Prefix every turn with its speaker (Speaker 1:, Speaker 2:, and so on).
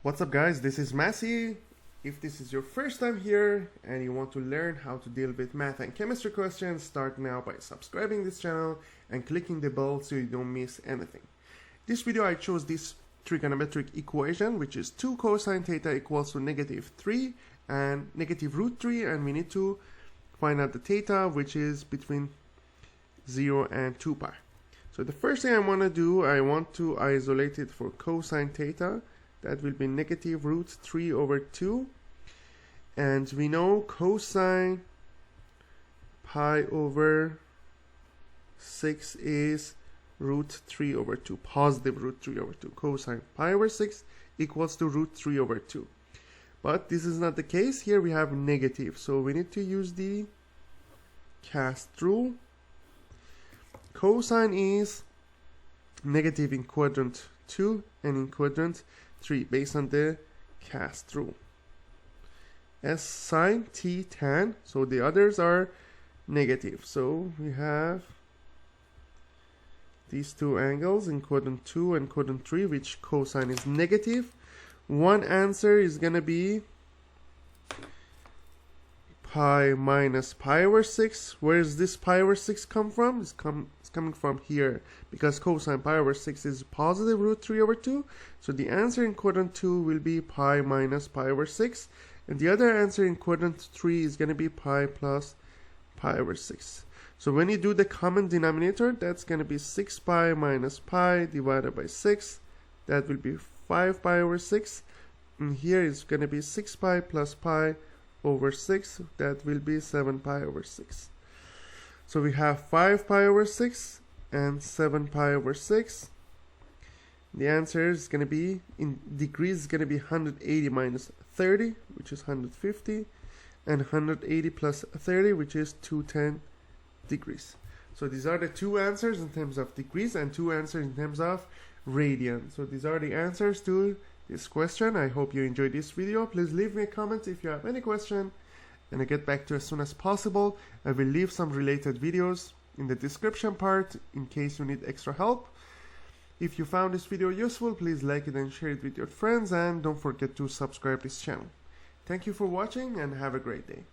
Speaker 1: What's up guys, this is Massey. If this is your first time here and you want to learn how to deal with math and chemistry questions, start now by subscribing this channel and clicking the bell so you don't miss anything. This video I chose this trigonometric equation, which is 2 cosine theta equals to -3 and negative root 3, and we need to find out the theta, which is between 0 and 2 pi. So the first thing I want to do, I want to isolate it for cosine theta. That will be negative root 3 over 2. And we know cosine pi over 6 is root 3 over 2, positive root 3 over 2. Cosine pi over 6 equals to root 3 over 2. But this is not the case. Here we have negative, so we need to use the cast rule. Cosine is negative in quadrant 2 and in quadrant 3 based on the cast rule. S sine, T tan, so the others are negative. So we have these two angles in quadrant 2 and quadrant 3, which cosine is negative. One answer is going to be pi minus pi over 6. Where does this pi over 6 come from? It's coming from here, because cosine pi over 6 is positive root 3 over 2. So the answer in quadrant 2 will be pi minus pi over 6. And the other answer in quadrant 3 is going to be pi plus pi over 6. So when you do the common denominator, that's going to be 6 pi minus pi divided by 6. That will be 5 pi over 6. And here is going to be 6 pi plus pi over 6. That will be 7 pi over 6. So we have 5 pi over 6 and 7 pi over 6. The answer is going to be, in degrees, is going to be 180 minus 30, which is 150, and 180 plus 30, which is 210 degrees. So these are the two answers in terms of degrees and two answers in terms of radian. So these are the answers to this question. I hope you enjoyed this video. Please leave me a comment if you have any question, and I'll get back to you as soon as possible. I will leave some related videos in the description part in case you need extra help. If you found this video useful, please like it and share it with your friends, and don't forget to subscribe to this channel. Thank you for watching and have a great day.